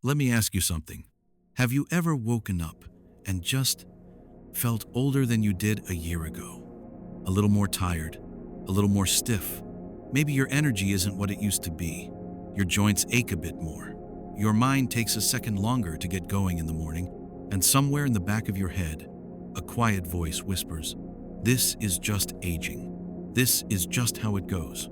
Let me ask you something. Have you ever woken up and just felt older than you did a year ago? A little more tired, a little more stiff. Maybe your energy isn't what it used to be. Your joints ache a bit more. Your mind takes a second longer to get going in the morning, and somewhere in the back of your head, a quiet voice whispers, "This is just aging. This is just how it goes."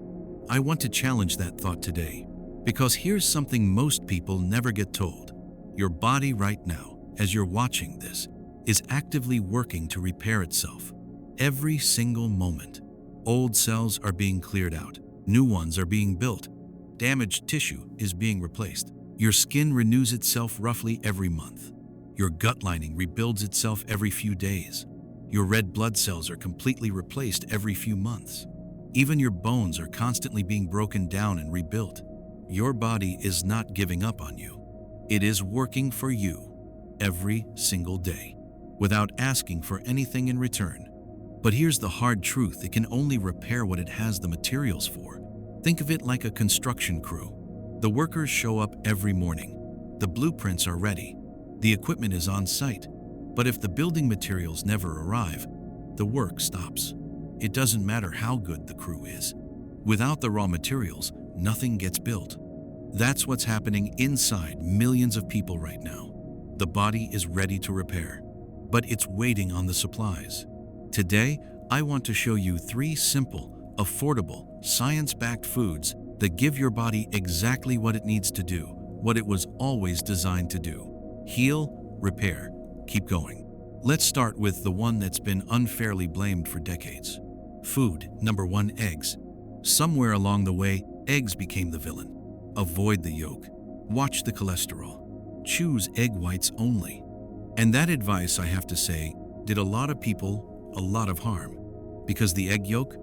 I want to challenge that thought today, because here's something most people never get told. Your body right now, as you're watching this, is actively working to repair itself. Every single moment. Old cells are being cleared out. New ones are being built. Damaged tissue is being replaced. Your skin renews itself roughly every month. Your gut lining rebuilds itself every few days. Your red blood cells are completely replaced every few months. Even your bones are constantly being broken down and rebuilt. Your body is not giving up on you. It is working for you every single day, without asking for anything in return. But here's the hard truth: it can only repair what it has the materials for. Think of it like a construction crew. The workers show up every morning. The blueprints are ready. The equipment is on site. But if the building materials never arrive, the work stops. It doesn't matter how good the crew is. Without the raw materials, nothing gets built. That's what's happening inside millions of people right now. The body is ready to repair, but it's waiting on the supplies. Today, I want to show you 3 simple, affordable, science-backed foods that give your body exactly what it needs to do, what it was always designed to do. Heal, repair, keep going. Let's start with the one that's been unfairly blamed for decades. Food. Number 1, eggs. Somewhere along the way, eggs became the villain. Avoid the yolk. Watch the cholesterol. Choose egg whites only. And that advice, I have to say, did a lot of people a lot of harm. Because the egg yolk,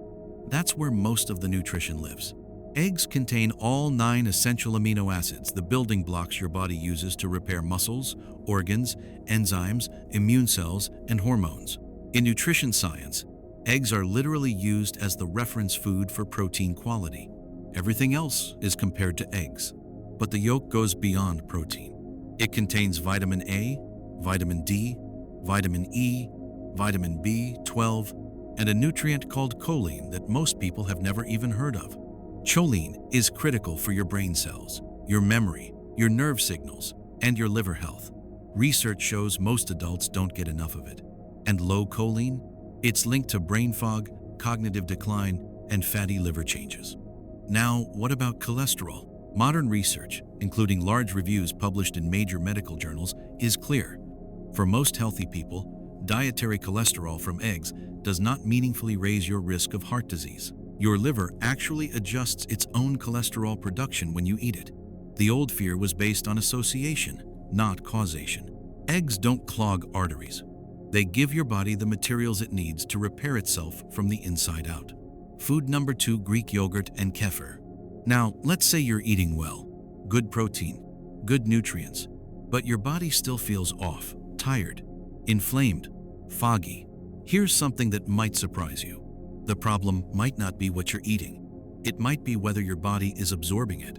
that's where most of the nutrition lives. Eggs contain all 9 essential amino acids, the building blocks your body uses to repair muscles, organs, enzymes, immune cells, and hormones. In nutrition science, eggs are literally used as the reference food for protein quality. Everything else is compared to eggs. But the yolk goes beyond protein. It contains vitamin A, vitamin D, vitamin E, vitamin B12, and a nutrient called choline that most people have never even heard of. Choline is critical for your brain cells, your memory, your nerve signals, and your liver health. Research shows most adults don't get enough of it. And low choline? It's linked to brain fog, cognitive decline, and fatty liver changes. Now, what about cholesterol? Modern research, including large reviews published in major medical journals, is clear. For most healthy people, dietary cholesterol from eggs does not meaningfully raise your risk of heart disease. Your liver actually adjusts its own cholesterol production when you eat it. The old fear was based on association, not causation. Eggs don't clog arteries. They give your body the materials it needs to repair itself from the inside out. Food number 2, Greek yogurt and kefir. Now, let's say you're eating well, good protein, good nutrients, but your body still feels off, tired, inflamed, foggy. Here's something that might surprise you. The problem might not be what you're eating. It might be whether your body is absorbing it.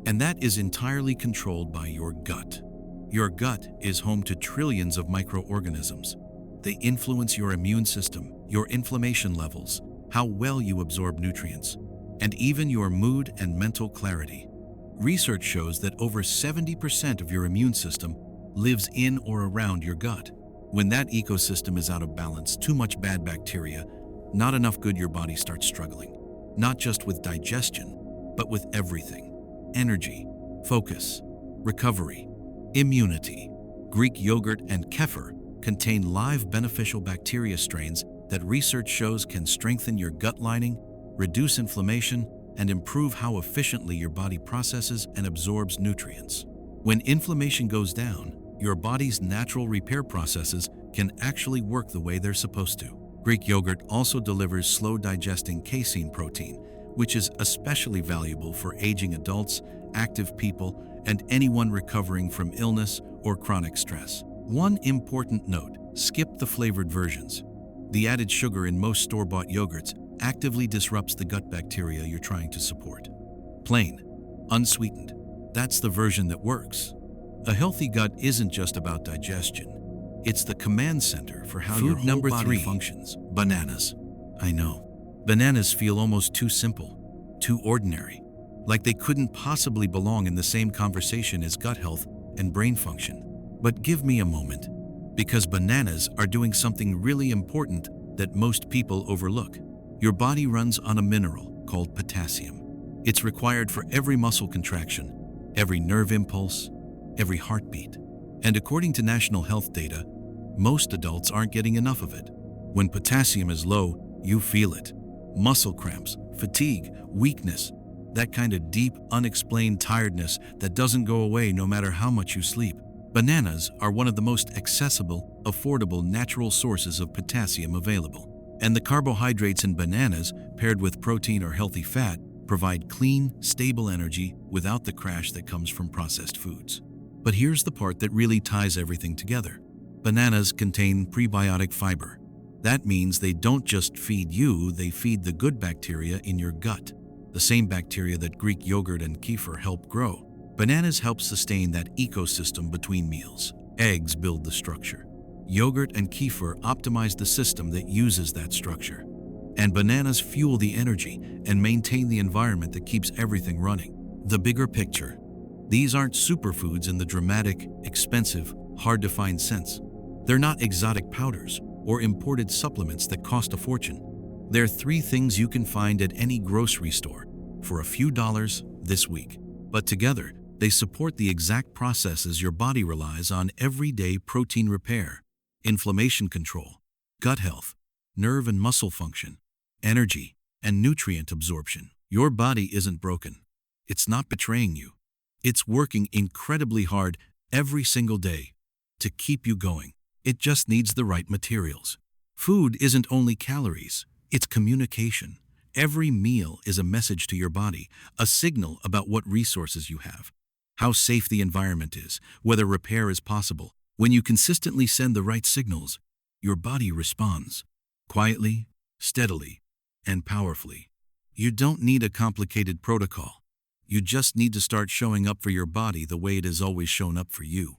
And that is entirely controlled by your gut. Your gut is home to trillions of microorganisms. They influence your immune system, your inflammation levels, how well you absorb nutrients, and even your mood and mental clarity. Research shows that over 70% of your immune system lives in or around your gut. When that ecosystem is out of balance, too much bad bacteria, not enough good, your body starts struggling. Not just with digestion, but with everything. Energy, focus, recovery, immunity. Greek yogurt and kefir contain live beneficial bacteria strains that research shows can strengthen your gut lining, reduce inflammation, and improve how efficiently your body processes and absorbs nutrients. When inflammation goes down, your body's natural repair processes can actually work the way they're supposed to. Greek yogurt also delivers slow-digesting casein protein, which is especially valuable for aging adults, active people, and anyone recovering from illness or chronic stress. One important note: skip the flavored versions. The added sugar in most store-bought yogurts actively disrupts the gut bacteria you're trying to support. Plain, unsweetened. That's the version that works. A healthy gut isn't just about digestion. It's the command center for how your whole body functions. Bananas. I know. Bananas feel almost too simple, too ordinary, like they couldn't possibly belong in the same conversation as gut health and brain function. But give me a moment, because bananas are doing something really important that most people overlook. Your body runs on a mineral called potassium. It's required for every muscle contraction, every nerve impulse, every heartbeat. And according to national health data, most adults aren't getting enough of it. When potassium is low, you feel it. Muscle cramps, fatigue, weakness, that kind of deep, unexplained tiredness that doesn't go away no matter how much you sleep. Bananas are one of the most accessible, affordable, natural sources of potassium available. And the carbohydrates in bananas, paired with protein or healthy fat, provide clean, stable energy without the crash that comes from processed foods. But here's the part that really ties everything together. Bananas contain prebiotic fiber. That means they don't just feed you, they feed the good bacteria in your gut, the same bacteria that Greek yogurt and kefir help grow. Bananas help sustain that ecosystem between meals. Eggs build the structure. Yogurt and kefir optimize the system that uses that structure. And bananas fuel the energy and maintain the environment that keeps everything running. The bigger picture. These aren't superfoods in the dramatic, expensive, hard-to-find sense. They're not exotic powders or imported supplements that cost a fortune. They're 3 things you can find at any grocery store for a few dollars this week. But together, they support the exact processes your body relies on every day: protein repair, inflammation control, gut health, nerve and muscle function, energy, and nutrient absorption. Your body isn't broken. It's not betraying you. It's working incredibly hard every single day to keep you going. It just needs the right materials. Food isn't only calories, it's communication. Every meal is a message to your body, a signal about what resources you have, how safe the environment is, whether repair is possible. When you consistently send the right signals, your body responds, quietly, steadily, and powerfully. You don't need a complicated protocol. You just need to start showing up for your body the way it has always shown up for you.